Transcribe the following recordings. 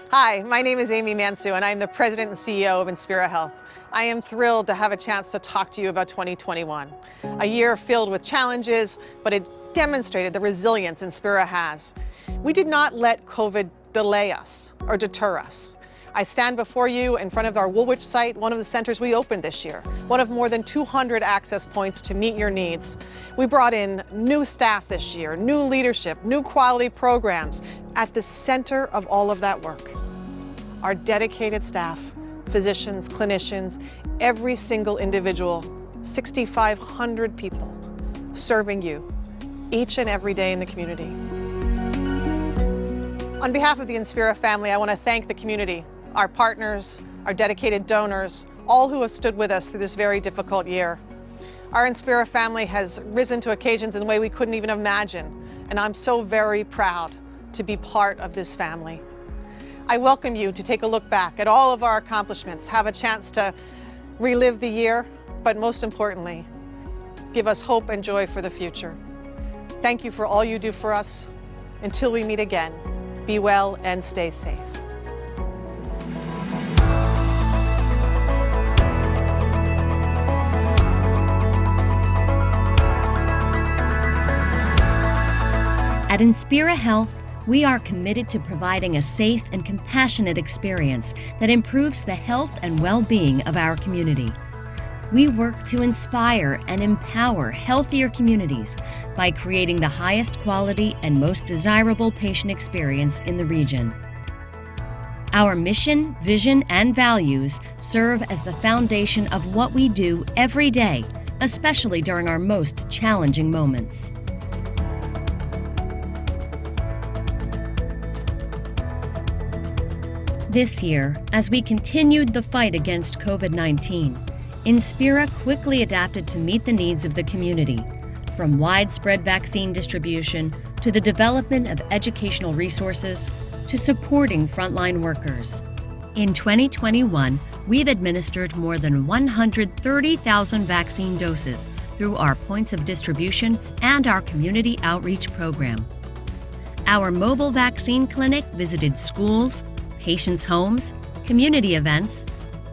Hi, my name is Amy Mansu and I'm the President and CEO of Inspira Health. I am thrilled to have a chance to talk to you about 2021, a year filled with challenges, but it demonstrated the resilience Inspira has. We did not let COVID delay us or deter us. I stand before you in front of our Woolwich site, one of the centers we opened this year, one of more than 200 access points to meet your needs. We brought in new staff this year, new leadership, new quality programs. At the center of all of that work, our dedicated staff, physicians, clinicians, every single individual, 6,500 people serving you each and every day in the community. On behalf of the Inspira family, I want to thank the community, our partners, our dedicated donors, all who have stood with us through this very difficult year. Our Inspira family has risen to occasions in a way we couldn't even imagine, and I'm so very proud to be part of this family. I welcome you to take a look back at all of our accomplishments, have a chance to relive the year, but most importantly, give us hope and joy for the future. Thank you for all you do for us. Until we meet again, be well and stay safe. At Inspira Health, we are committed to providing a safe and compassionate experience that improves the health and well-being of our community. We work to inspire and empower healthier communities by creating the highest quality and most desirable patient experience in the region. Our mission, vision, and values serve as the foundation of what we do every day, especially during our most challenging moments. This year, as we continued the fight against COVID-19, Inspira quickly adapted to meet the needs of the community, from widespread vaccine distribution to the development of educational resources to supporting frontline workers. In 2021, we've administered more than 130,000 vaccine doses through our points of distribution and our community outreach program. Our mobile vaccine clinic visited schools, patients' homes, community events,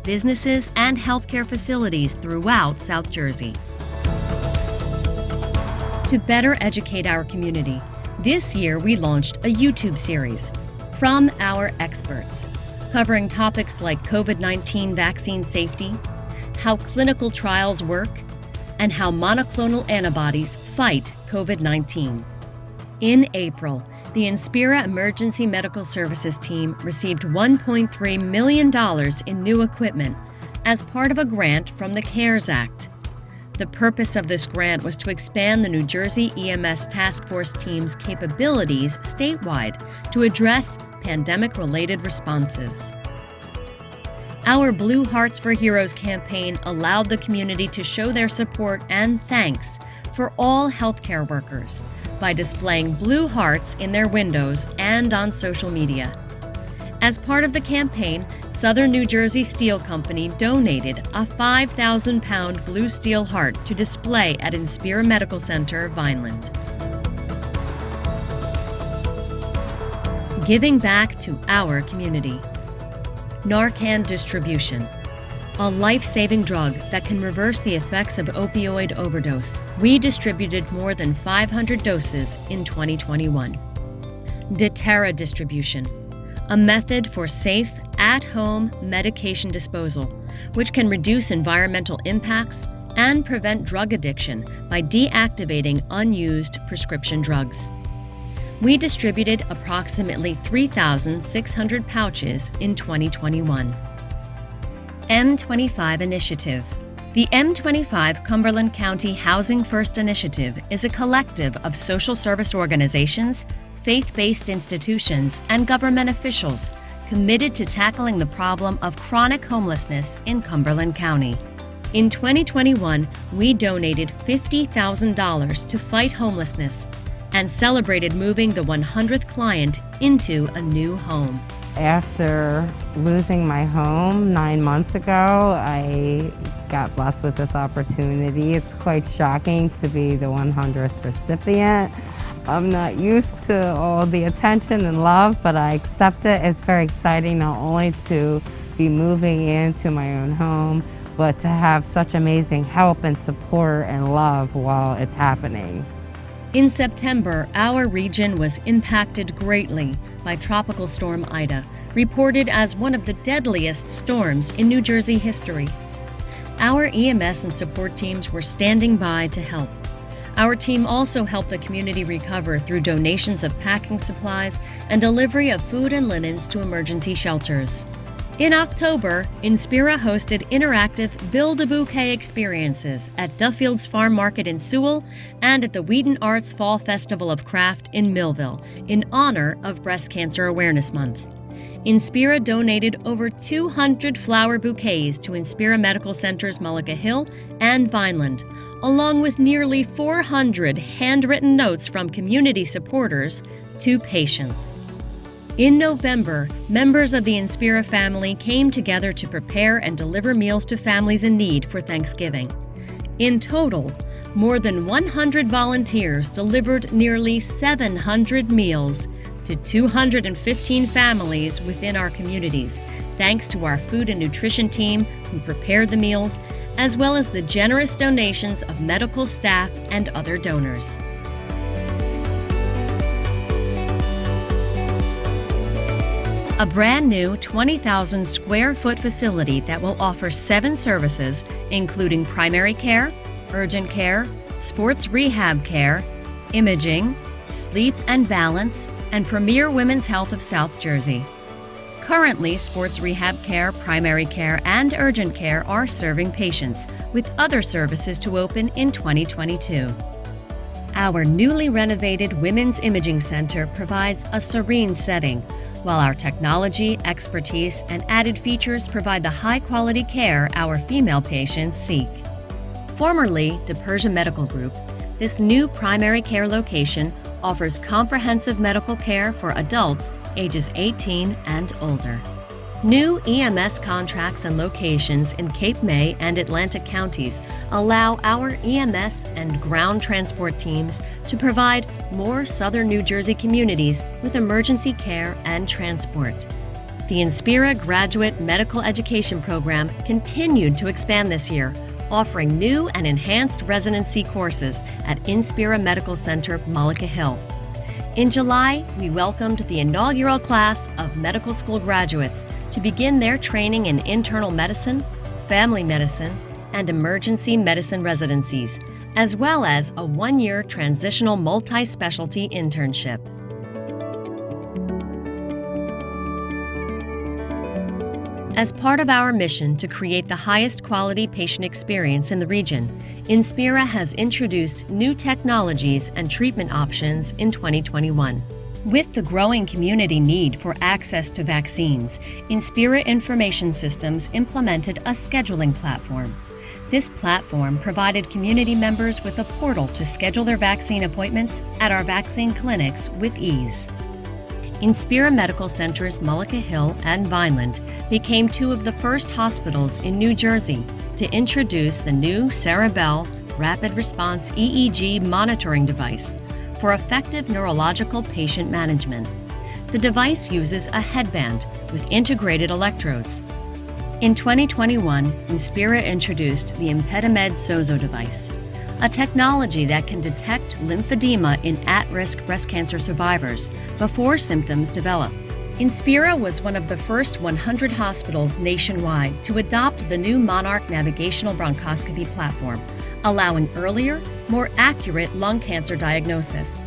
businesses, and healthcare facilities throughout South Jersey. To better educate our community, this year we launched a YouTube series, From Our Experts, covering topics like COVID-19 vaccine safety, how clinical trials work, and how monoclonal antibodies fight COVID-19. In April, the Inspira Emergency Medical Services team received $1.3 million in new equipment as part of a grant from the CARES Act. The purpose of this grant was to expand the New Jersey EMS Task Force team's capabilities statewide to address pandemic-related responses. Our Blue Hearts for Heroes campaign allowed the community to show their support and thanks for all healthcare workers by displaying blue hearts in their windows and on social media. As part of the campaign, Southern New Jersey Steel Company donated a 5,000-pound blue steel heart to display at Inspira Medical Center, Vineland. Giving back to our community. Narcan distribution, a life-saving drug that can reverse the effects of opioid overdose. We distributed more than 500 doses in 2021. Deterra distribution, a method for safe, at-home medication disposal, which can reduce environmental impacts and prevent drug addiction by deactivating unused prescription drugs. We distributed approximately 3,600 pouches in 2021. M25 Initiative. The M25 Cumberland County Housing First Initiative is a collective of social service organizations, faith-based institutions, and government officials committed to tackling the problem of chronic homelessness in Cumberland County. In 2021, we donated $50,000 to fight homelessness and celebrated moving the 100th client into a new home. After losing my home 9 months ago, I got blessed with this opportunity. It's quite shocking to be the 100th recipient, I'm not used to all the attention and love, but I accept it. It's very exciting not only to be moving into my own home, but to have such amazing help and support and love while it's happening. In September, our region was impacted greatly by Tropical Storm Ida, reported as one of the deadliest storms in New Jersey history. Our EMS and support teams were standing by to help. Our team also helped the community recover through donations of packing supplies and delivery of food and linens to emergency shelters. In October, Inspira hosted interactive Build-A-Bouquet experiences at Duffield's Farm Market in Sewell and at the Wheaton Arts Fall Festival of Craft in Millville in honor of Breast Cancer Awareness Month. Inspira donated over 200 flower bouquets to Inspira Medical Centers Mullica Hill and Vineland, along with nearly 400 handwritten notes from community supporters to patients. In November, members of the Inspira family came together to prepare and deliver meals to families in need for Thanksgiving. In total, more than 100 volunteers delivered nearly 700 meals to 215 families within our communities, thanks to our food and nutrition team who prepared the meals, as well as the generous donations of medical staff and other donors. A brand new 20,000 square foot facility that will offer 7 services, including primary care, urgent care, sports rehab care, imaging, sleep and balance, and Premier Women's Health of South Jersey. Currently, sports rehab care, primary care, and urgent care are serving patients, with other services to open in 2022. Our newly renovated Women's Imaging Center provides a serene setting, while our technology, expertise, and added features provide the high-quality care our female patients seek. Formerly DePersia Medical Group, this new primary care location offers comprehensive medical care for adults ages 18 and older. New EMS contracts and locations in Cape May and Atlantic counties allow our EMS and ground transport teams to provide more southern New Jersey communities with emergency care and transport. The Inspira Graduate Medical Education Program continued to expand this year, offering new and enhanced residency courses at Inspira Medical Center, Mullica Hill. In July, we welcomed the inaugural class of medical school graduates to begin their training in internal medicine, family medicine, and emergency medicine residencies, as well as a 1-year transitional multi-specialty internship. As part of our mission to create the highest quality patient experience in the region, Inspira has introduced new technologies and treatment options in 2021. With the growing community need for access to vaccines, Inspira Information Systems implemented a scheduling platform. This platform provided community members with a portal to schedule their vaccine appointments at our vaccine clinics with ease. Inspira Medical Centers Mullica Hill and Vineland became 2 of the first hospitals in New Jersey to introduce the new Cerebell Rapid Response EEG monitoring device for effective neurological patient management. The device uses a headband with integrated electrodes. In 2021, Inspira introduced the ImpediMed Sozo device, a technology that can detect lymphedema in at-risk breast cancer survivors before symptoms develop. Inspira was one of the first 100 hospitals nationwide to adopt the new Monarch navigational bronchoscopy platform, allowing earlier, more accurate lung cancer diagnosis.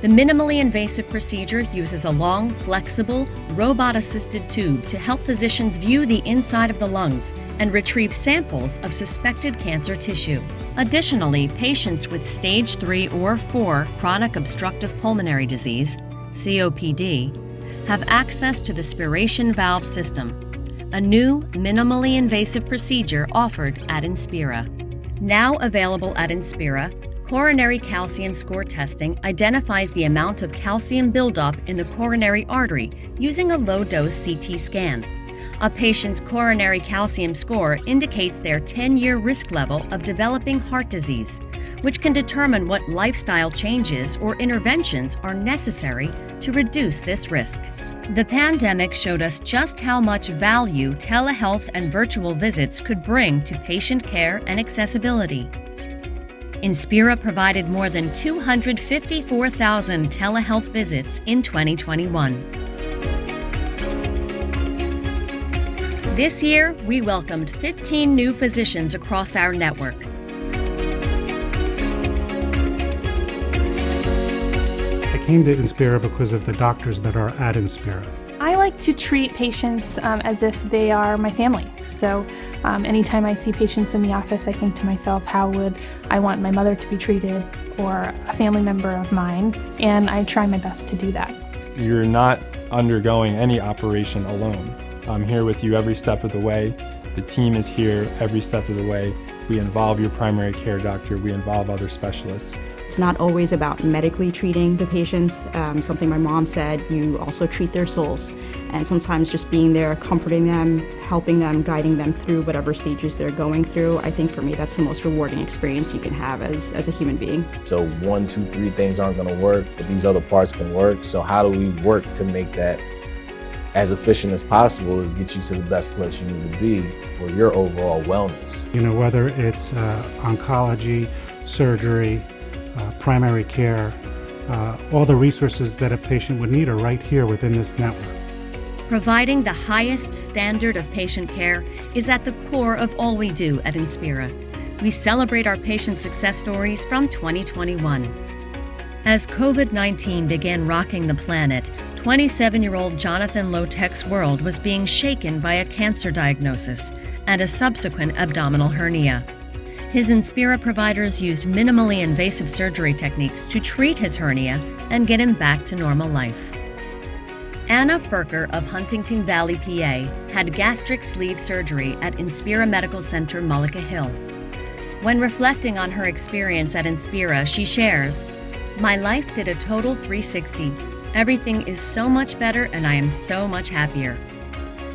The minimally invasive procedure uses a long, flexible, robot-assisted tube to help physicians view the inside of the lungs and retrieve samples of suspected cancer tissue. Additionally, patients with stage 3 or 4 chronic obstructive pulmonary disease, COPD, have access to the spiration valve system, a new minimally invasive procedure offered at Inspira. Now available at Inspira, coronary calcium score testing identifies the amount of calcium buildup in the coronary artery using a low-dose CT scan. A patient's coronary calcium score indicates their 10-year risk level of developing heart disease, which can determine what lifestyle changes or interventions are necessary to reduce this risk. The pandemic showed us just how much value telehealth and virtual visits could bring to patient care and accessibility. Inspira provided more than 254,000 telehealth visits in 2021. This year, we welcomed 15 new physicians across our network. I came to Inspira because of the doctors that are at Inspira. I like to treat patients as if they are my family. So anytime I see patients in the office, I think to myself, how would I want my mother to be treated or a family member of mine? And I try my best to do that. You're not undergoing any operation alone. I'm here with you every step of the way. The team is here every step of the way. We involve your primary care doctor. We involve other specialists. It's not always about medically treating the patients. Something my mom said, you also treat their souls. And sometimes just being there, comforting them, helping them, guiding them through whatever stages they're going through. I think for me, that's the most rewarding experience you can have as a human being. So 1, 2, 3 things aren't gonna work, but these other parts can work. So how do we work to make that as efficient as possible to get you to the best place you need to be for your overall wellness? You know, whether it's oncology, surgery, primary care, all the resources that a patient would need are right here within this network. Providing the highest standard of patient care is at the core of all we do at Inspira. We celebrate our patient success stories from 2021. As COVID-19 began rocking the planet, 27-year-old Jonathan Lotek's world was being shaken by a cancer diagnosis and a subsequent abdominal hernia. His Inspira providers used minimally invasive surgery techniques to treat his hernia and get him back to normal life. Anna Ferker of Huntington Valley, PA, had gastric sleeve surgery at Inspira Medical Center, Mullica Hill. When reflecting on her experience at Inspira, she shares, "My life did a total 360. Everything is so much better and I am so much happier."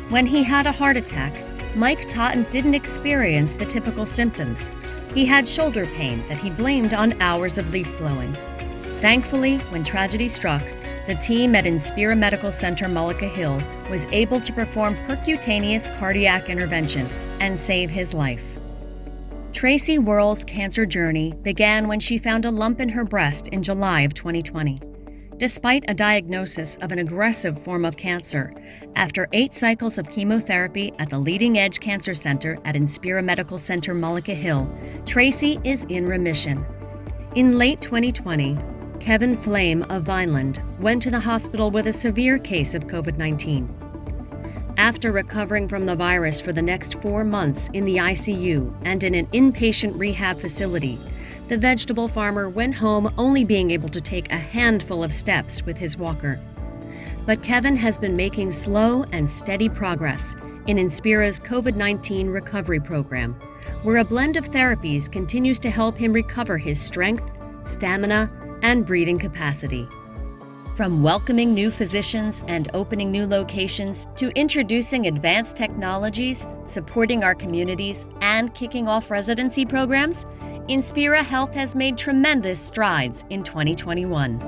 When he had a heart attack, Mike Totten didn't experience the typical symptoms. He had shoulder pain that he blamed on hours of leaf blowing. Thankfully, when tragedy struck, the team at Inspira Medical Center Mullica Hill was able to perform percutaneous cardiac intervention and save his life. Tracy Worrell's cancer journey began when she found a lump in her breast in July of 2020. Despite a diagnosis of an aggressive form of cancer, after 8 cycles of chemotherapy at the Leading Edge Cancer Center at Inspira Medical Center Mullica Hill, Tracy is in remission. In late 2020, Kevin Flame of Vineland went to the hospital with a severe case of COVID-19. After recovering from the virus for the next 4 months in the ICU and in an inpatient rehab facility, the vegetable farmer went home only being able to take a handful of steps with his walker. But Kevin has been making slow and steady progress in Inspira's COVID-19 recovery program, where a blend of therapies continues to help him recover his strength, stamina, and breathing capacity. From welcoming new physicians and opening new locations to introducing advanced technologies, supporting our communities, and kicking off residency programs, Inspira Health has made tremendous strides in 2021.